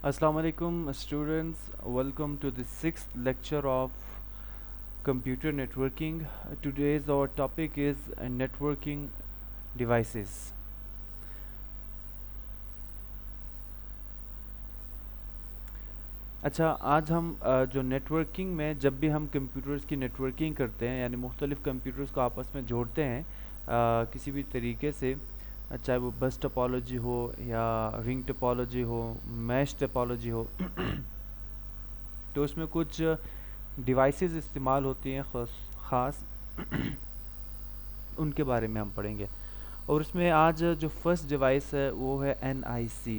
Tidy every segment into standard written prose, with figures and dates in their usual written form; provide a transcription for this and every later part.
Assalamu alaikum students, welcome to the sixth lecture of computer networking. Today's our topic is networking devices. अच्छा, आज हम जो networking में जब भी हम कंप्यूटर्स की नेटवर्किंग करते हैं यानी मुख्तलिफ कंप्यूटर्स को आपस में जोड़ते हैं किसी भी तरीके से, चाहे वो बस टोपोलॉजी हो या रिंग टोपोलॉजी हो, मैश टोपोलॉजी हो तो उसमें कुछ डिवाइसेस इस्तेमाल होती हैं ख़ास उनके बारे में हम पढ़ेंगे। और उसमें आज जो फर्स्ट डिवाइस है वो है NIC।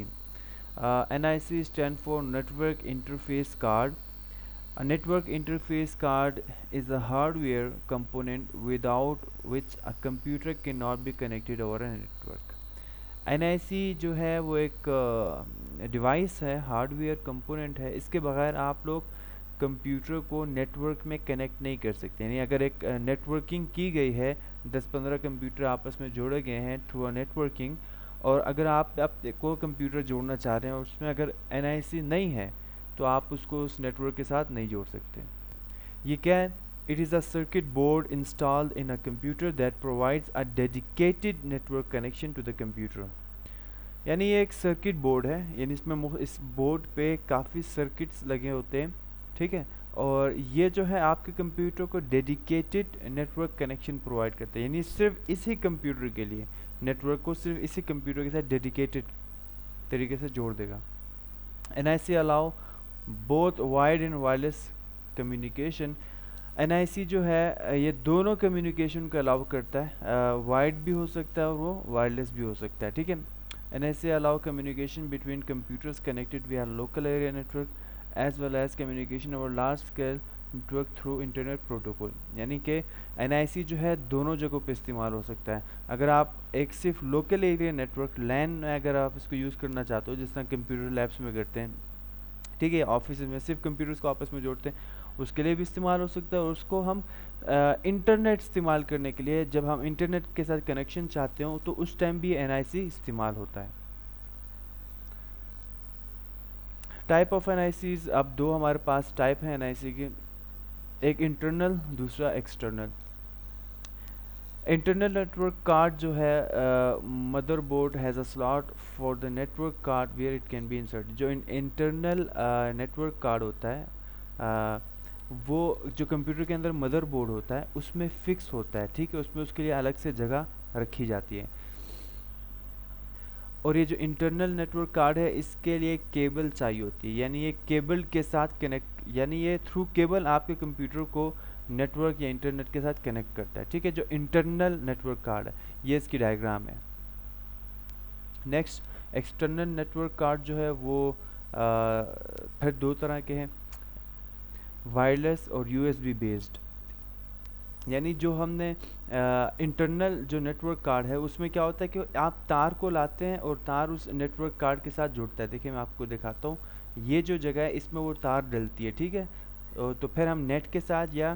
NIC stand for network interface card. A network interface card is a hardware component without which a computer cannot be connected over a network. NIC जो है वो एक डिवाइस है, हार्डवेयर कंपोनेंट है। इसके बगैर आप लोग कंप्यूटर को नेटवर्क में कनेक्ट नहीं कर सकते। यानी अगर एक नेटवर्किंग की गई है, 10-15 कंप्यूटर आपस में जोड़े गए हैं थ्रू अ नेटवर्किंग, और अगर आप कोई कंप्यूटर जोड़ना चाह रहे हैं और उसमें अगर NIC नहीं है तो आप उसको उस नेटवर्क के साथ नहीं जोड़ सकते। ये क्या है? It is a circuit board installed in a computer that provides a dedicated network connection to the computer. यानी ये एक सर्किट बोर्ड है, यानी इसमें इस बोर्ड पे काफ़ी सर्किट्स लगे होते हैं, ठीक है। और ये जो है आपके कंप्यूटर को डेडिकेटेड नेटवर्क कनेक्शन प्रोवाइड करते हैं, यानी सिर्फ इसी कंप्यूटर के लिए नेटवर्क को सिर्फ इसी कंप्यूटर के साथ डेडिकेटेड तरीके से जोड़ देगा। NIC allow both wired and wireless communication. NIC जो है ये दोनों कम्युनिकेशन को अलाउ करता है, वायर्ड भी हो सकता है और वो वायरलेस भी हो सकता है, ठीक है। NIC allow communication between computers connected via local area network as well as communication over large scale network through internet protocol। यानी कि NIC जो है दोनों जगहों पे इस्तेमाल हो सकता है। अगर आप एक सिर्फ लोकल एरिया नेटवर्क लैन में अगर आप इसको यूज़ करना चाहते हो, जिस तरह कंप्यूटर लैब्स में करते हैं, ठीक है, ऑफिस में सिर्फ कंप्यूटर्स को आपस में जोड़ते हैं, उसके लिए भी इस्तेमाल हो सकता है। और उसको हम इंटरनेट इस्तेमाल करने के लिए, जब हम इंटरनेट के साथ कनेक्शन चाहते हो तो उस टाइम भी NIC इस्तेमाल होता है। टाइप ऑफ NICs, अब दो हमारे पास टाइप है NIC के, एक इंटरनल, दूसरा एक्सटर्नल। इंटरनल नेटवर्क कार्ड जो है, motherboard has a slot for the network card where it can be insert. जो इंटरनल नेटवर्क कार्ड होता है, वो जो कंप्यूटर के अंदर मदरबोर्ड होता है उसमें फिक्स होता है, ठीक है, उसमें उसके लिए अलग से जगह रखी जाती है। और ये जो इंटरनल नेटवर्क कार्ड है इसके लिए केबल चाहिए होती है, यानी ये केबल के साथ कनेक्ट, यानी ये थ्रू केबल आपके कंप्यूटर को नेटवर्क या इंटरनेट के साथ कनेक्ट करता है, ठीक है। जो इंटरनल नेटवर्क कार्ड है ये इसकी डायग्राम है। नेक्स्ट एक्सटर्नल नेटवर्क कार्ड जो है वो फिर दो तरह के हैं, वायरलेस और USB बेस्ड। यानी जो हमने इंटरनल जो नेटवर्क कार्ड है उसमें क्या होता है कि आप तार को लाते हैं और तार उस नेटवर्क कार्ड के साथ जुड़ता है। देखिए मैं आपको दिखाता हूँ, ये जो जगह है इसमें वो तार डलती है, ठीक है। तो फिर हम नेट के साथ या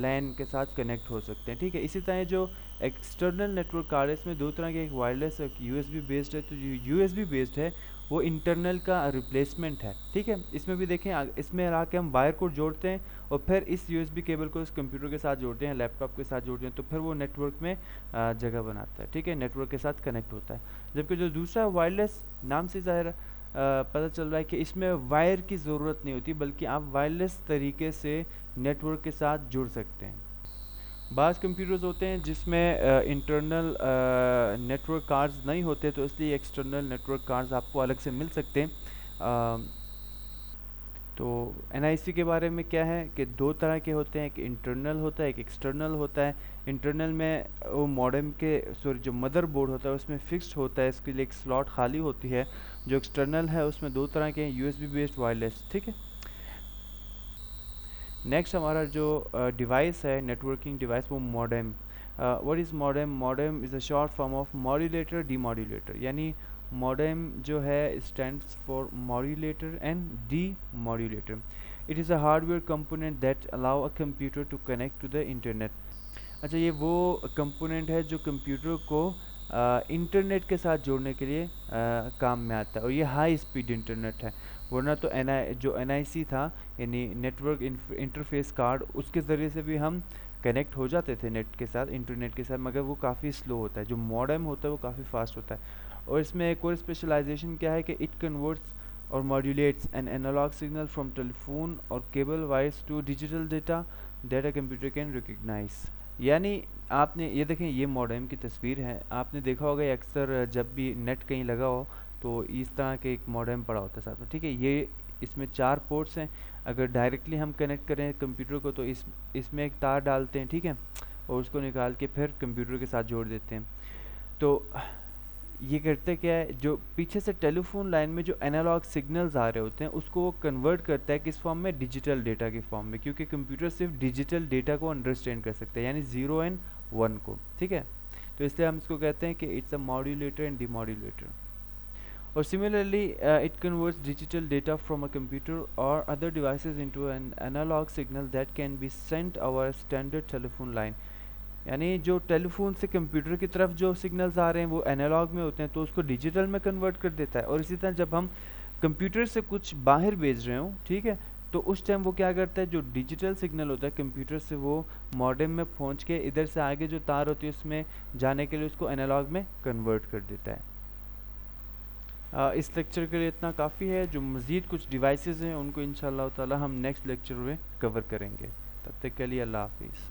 लैन के साथ कनेक्ट हो सकते हैं, ठीक है। इसी तरह जो एक्सटर्नल नेटवर्क कार्ड है इसमें दो तरह के, एक वायरलेस और USB बेस्ड है। तो जो USB बेस्ड है वो इंटरनल का रिप्लेसमेंट है, ठीक है। इसमें भी देखें, इसमें ला के हम वायर को जोड़ते हैं और फिर इस USB केबल को इस कंप्यूटर के साथ जोड़ते हैं, लैपटॉप के साथ जोड़ते हैं, तो फिर वो नेटवर्क में जगह बनाता है, ठीक है, नेटवर्क के साथ कनेक्ट होता है। जबकि जो दूसरा वायरलेस, नाम से ज़ाहिर पता चल रहा है कि इसमें वायर की ज़रूरत नहीं होती, बल्कि आप वायरलेस तरीके से नेटवर्क के साथ जुड़ सकते हैं। बाज़ कंप्यूटर्स होते हैं जिसमें इंटरनल नेटवर्क कार्ड्स नहीं होते, तो इसलिए एक्सटर्नल नेटवर्क कार्ड्स आपको अलग से मिल सकते हैं। तो NIC के बारे में क्या है कि दो तरह के होते हैं, एक इंटरनल होता है, एक एक्सटर्नल होता है। इंटरनल में वो मॉडेम के, सॉरी, जो मदरबोर्ड होता है उसमें फिक्स्ड होता है, इसके लिए एक स्लॉट खाली होती है। जो एक्सटर्नल है उसमें दो तरह के हैं, USB बेस्ड, वायरलेस, ठीक है। नेक्स्ट हमारा जो डिवाइस है, नेटवर्किंग डिवाइस, वो modem. What is modem? Modem is a short form of modulator demodulator. यानी मॉडेम जो है stands for modulator and demodulator. It is a hardware component that allow a computer to connect to the internet. अच्छा, ये वो component है जो computer को internet के साथ जोड़ने के लिए काम में आता है, और ये हाई स्पीड इंटरनेट है। वरना तो जो NIC था, यानी नेटवर्क इंटरफेस कार्ड, उसके ज़रिए से भी हम कनेक्ट हो जाते थे नेट के साथ, इंटरनेट के साथ, मगर वो काफ़ी स्लो होता है। जो मॉडेम होता है वो काफ़ी फास्ट होता है। और इसमें एक और स्पेशलाइजेशन क्या है कि इट कन्वर्ट्स और modulates an analogue signal from telephone और cable wires to digital data that a computer can recognise. यानी आपने ये देखें, ये मॉडेम की तस्वीर है। आपने देखा होगा ये अक्सर जब भी नेट कहीं लगा हो तो इस तरह के एक मॉडेम पड़ा होता है साथ में, ठीक है। ये इसमें 4 पोर्ट्स हैं। अगर डायरेक्टली हम कनेक्ट करें कंप्यूटर को तो इसमें एक तार डालते हैं, ठीक है, और उसको निकाल के फिर कंप्यूटर के साथ जोड़ देते हैं। तो ये करते क्या है, जो पीछे से टेलीफोन लाइन में जो एनालॉग सिग्नल्स आ रहे होते हैं उसको वो कन्वर्ट करता है किस फॉर्म में, डिजिटल डेटा के फॉर्म में, क्योंकि कंप्यूटर सिर्फ डिजिटल डेटा को अंडरस्टैंड कर सकता है, यानी 0 एंड 1 को, ठीक है। तो इसलिए हम इसको कहते हैं कि it's a modulator and demodulator. और similarly it converts digital data from a computer और other devices into an analogue signal that can be sent over standard telephone line. यानी जो टेलीफोन से कंप्यूटर की तरफ जो सिग्नल्स आ रहे हैं वो एनालॉग में होते हैं, तो उसको डिजिटल में कन्वर्ट कर देता है। और इसी तरह जब हम कंप्यूटर से कुछ बाहर भेज रहे हो, ठीक है, तो उस टाइम वो क्या करता है, जो डिजिटल सिग्नल होता है कंप्यूटर से वो मॉडेम में पहुंच के इधर से आगे जो तार होती है उसमें जाने के लिए उसको एनालॉग में कन्वर्ट कर देता है। इस लेक्चर के लिए इतना काफ़ी है। जो मज़ीद कुछ डिवाइसेस हैं उनको इंशाल्लाह ताला हम नेक्स्ट लेक्चर में कवर करेंगे। तब तक के लिए अल्लाह हाफिज़।